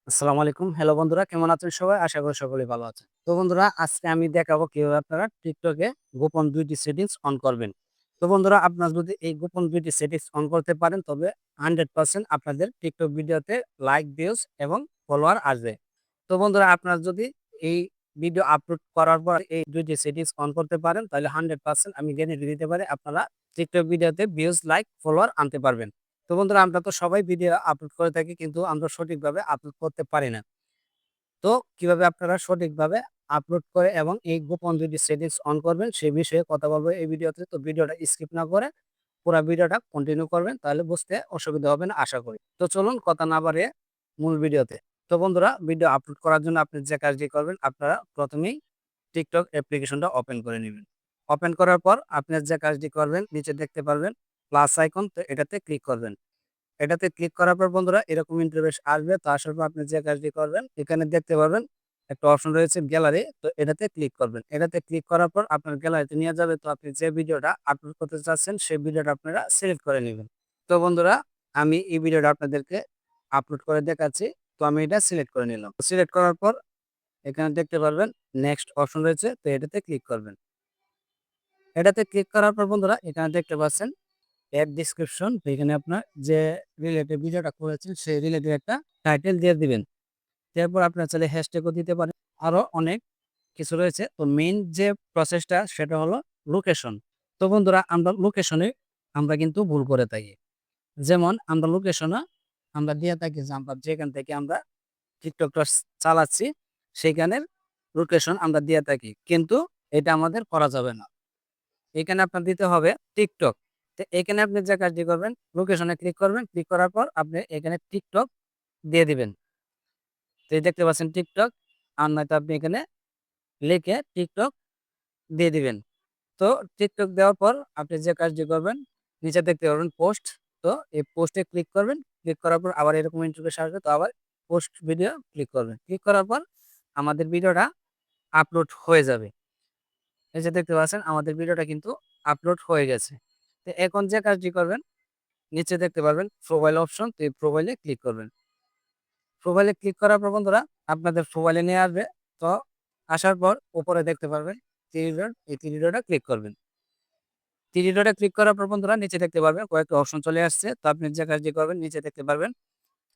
আসসালামু আলাইকুম। হ্যালো বন্ধুরা, কেমন আছেন সবাই? আশা করি সকলেই ভালো আছেন। তো বন্ধুরা, আজকে আমি দেখাবো কিভাবে আপনারা TikTok এ গোপন ২ টি সেটিংস অন করবেন। তো বন্ধুরা, আপনারা যদি এই গোপন ২ টি সেটিংস অন করতে পারেন তবে 100% আপনাদের TikTok ভিডিওতে লাইক, ভিউজ এবং ফলোয়ার আসবে। তো বন্ধুরা, আপনারা যদি এই ভিডিও আপলোড করার পর এই ২ টি সেটিংস অন করতে পারেন তাহলে 100% আমি গ্যারান্টি দিতে পারি আপনারা TikTok ভিডিওতে ভিউজ, লাইক, ফলোয়ার আনতে পারবেন। তো বন্ধুরা, আমরা তো সবাই ভিডিও আপলোড করে থাকি কিন্তু আমরা সঠিকভাবে আপলোড করতে পারি না। তো কিভাবে আপনারা সঠিকভাবে আপলোড করে এবং এই গোপন ২ টি সেটিংস অন করবেন সেই বিষয়ে কথা বলবো এই ভিডিওতে। তো ভিডিওটা স্কিপ না করে পুরা ভিডিওটা কন্টিনিউ করবেন, তাহলে বুঝতে অসুবিধা হবে না আশা করি। তো চলুন কথা না বাড়িয়ে মূল ভিডিওতে। তো বন্ধুরা, ভিডিও আপলোড করার জন্য আপনি যে কাজটি করবেন, আপনারা প্রথমেই TikTok অ্যাপ্লিকেশনটা ওপেন করে নিবেন। ওপেন করার পর আপনি যে কাজটি করবেন, নিচে দেখতে পারবেন প্লাস আইকন, তো এটাতে ক্লিক করবেন। এটাতে ক্লিক করার পর বন্ধুরা এরকম ইন্টারফেস আসবে। তো আসার পর আপনি যে কাজটি করবেন, এখানে দেখতে পারবেন একটা অপশন রয়েছে গ্যালারি, তো এটাতে ক্লিক করবেন। এটাতে ক্লিক করার পর আপনার গ্যালারিতে নিয়ে যাবে। তো আপনি যে ভিডিওটা আপলোড করতে চাচ্ছেন সেই ভিডিওটা আপনারা সিলেক্ট করে নেবেন। তো বন্ধুরা, আমি এই ভিডিওটা আপনাদেরকে আপলোড করে দেখাচ্ছি। তো আমি এটা সিলেক্ট করে নিলাম। সিলেক্ট করার পর এখানে দেখতে পারবেন নেক্সট অপশন রয়েছে, তো এটাতে ক্লিক করবেন। এটাতে ক্লিক করার পর বন্ধুরা এখানে দেখতে পাচ্ছেন এর ডেসক্রিপশন, তো এখানে আপনার যে রিলেটেড ভিডিওটা করেছেন সেই রিলেটেড একটা টাইটেল দিয়ে দিবেন। এরপর আপনার চাইলে হ্যাশট্যাগও দিতে পারেন। আরো অনেক কিছু রয়েছে। তো মেইন যে প্রসেসটা সেটা হলো লোকেশন। তো বন্ধুরা, আমরা লোকেশনে আমরা কিন্তু ভুল করে থাকি। যেমন আমরা লোকেশনে আমরা দিয়ে থাকি যে আমরা যেখান থেকে আমরা টিকটকটা চালাচ্ছি সেখানের লোকেশন আমরা দিয়ে থাকি। কিন্তু এটা আমাদের করা যাবে না। এখানে আপনার দিতে হবে টিকটক। তো এখানে আপনি যে কাজটি করবেন, লোকেশনে ক্লিক করবেন। ক্লিক করার পর আপনি এখানে টিকটক দিয়ে দিবেন। তো এই দেখতে পাচ্ছেন টিকটক, আর নয়তো আপনি এখানে লিখে টিকটক দিয়ে দিবেন। তো টিকটক দেওয়ার পর আপনি যে কাজটি করবেন, নিচে দেখতে পারবেন পোস্ট। তো এই পোস্টে ক্লিক করবেন। ক্লিক করার পর আবার এরকম ইন্টারফেস আসবে। তো আবার পোস্ট ভিডিও ক্লিক করবেন। ক্লিক করার পর আমাদের ভিডিওটা আপলোড হয়ে যাবে। এই যে দেখতে পাচ্ছেন আমাদের ভিডিওটা কিন্তু আপলোড হয়ে গেছে। তো এখন যে কাজটি করবেন, নিচে দেখতে পারবেন প্রোফাইল অপশন, তো এই প্রোফাইলে ক্লিক করবেন। প্রোফাইলে ক্লিক করার পর বন্ধুরা আপনাদের প্রোফাইলে নিয়ে আসবে। তো আসার পর উপরে দেখতে পারবেন থ্রি ডট, এই থ্রি ডটে ক্লিক করবেন। থ্রি ডটে ক্লিক করার পর বন্ধুরা নিচে দেখতে পারবেন কয়েকটা অপশন চলে আসছে। তো আপনি যে কাজটি করবেন, নিচে দেখতে পারবেন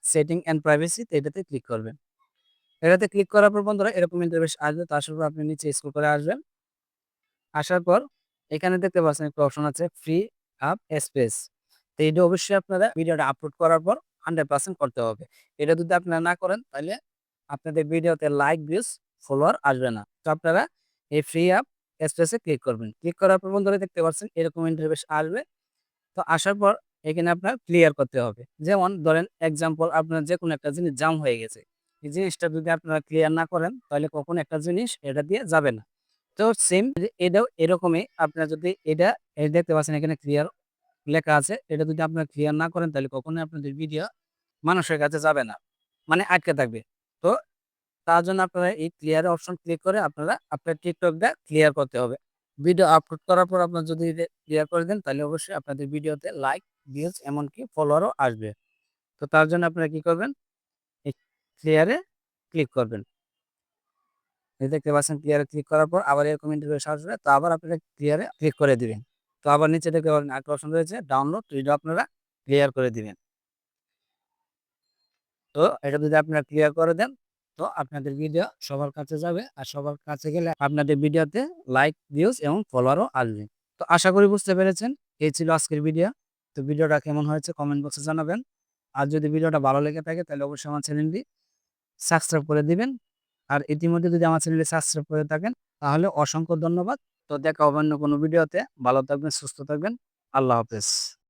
সেটিং এন্ড প্রাইভেসি, তো এটাতে ক্লিক করবেন। এটাতে ক্লিক করার পর বন্ধুরা এরকম ইন্টারফেস আসবে। তো আসার পর আপনি নিচে স্ক্রল করে আসবেন। আসার পর এখানে দেখতে পাচ্ছেন একটা অপশন আছে ফ্রি আপ স্পেস। তো এটা অবশ্যই আপনারা ভিডিওটা আপলোড করার পর 100% করতে হবে। এটা যদি আপনারা না করেন তাহলে আপনাদের ভিডিওতে লাইক, ভিউজ, ফলোয়ার আসবে না। তো আপনারা এই ফ্রি আপ স্পেসে ক্লিক করবেন। ক্লিক করার পর বন্ধুরা দেখতে পাচ্ছেন এরকম ইন্টারফেস আসবে। তো আসার পর এখানে আপনার ক্লিয়ার করতে হবে। যেমন ধরেন এক্সাম্পল, আপনার যেকোনো একটা জিনিস জাম হয়ে গেছে। এই জিনিসটা যদি আপনারা ক্লিয়ার না করেন তাহলে কখনো একটা জিনিস এটা দিয়ে যাবে না। তো সেম এটাও এরকমই, আপনার যদি এটা এই দেখতে পাচ্ছেন এখানে ক্লিয়ার লেখা আছে। এটা যদি আপনারা ক্লিয়ার না করেন তাহলে কখনোই আপনাদের ভিডিও মানুষের কাছে যাবে না। মানে আটকে থাকবে। তো তার জন্য আপনারা এই ক্লিয়ার অপশন ক্লিক করে আপনারা আপনার টিকটকটা ক্লিয়ার করতে হবে। ভিডিও আপলোড করার পর আপনার যদি ক্লিয়ার করে দেন তাহলে অবশ্যই আপনাদের ভিডিওতে লাইক, ভিউজ এমনকি ফলোয়ারও আসবে। তো তার জন্য আপনারা কি করবেন? এই ক্লিয়ারে ক্লিক করবেন। এই দেখতে পাচ্ছেন ক্লিয়ারে ক্লিক করার পর আবার এরকম ইন্টারফেস আসবে। তো আবার আপনারা ক্লিয়ারে ক্লিক করে দিবেন। তো আবার নিচে দেখতে পারেন আরেকটা অপশন রয়েছে ডাউনলোড, তো এটা আপনারা ক্লিয়ার করে দিবেন। তো এটা যদি আপনারা ক্লিয়ার করে দেন তো আপনাদের ভিডিও সবার কাছে যাবে। আর সবার কাছে গেলে আপনাদের ভিডিওতে লাইক, ভিউজ এবং ফলোয়ারও আসবে। তো আশা করি বুঝতে পেরেছেন। এই ছিল আজকের ভিডিও। তো ভিডিওটা কেমন হয়েছে কমেন্ট বক্সে জানাবেন। আর যদি ভিডিওটা ভালো লেগে থাকে তাহলে অবশ্যই আমার চ্যানেলটি সাবস্ক্রাইব করে দিবেন। আর ইতিমধ্যে যদি আমার চ্যানেলটি সাবস্ক্রাইব করে থাকেন তাহলে অসংখ্য ধন্যবাদ। তো দেখা হবে অন্য কোনো ভিডিওতে। ভালো থাকবেন, সুস্থ থাকবেন। আল্লাহ হাফেজ।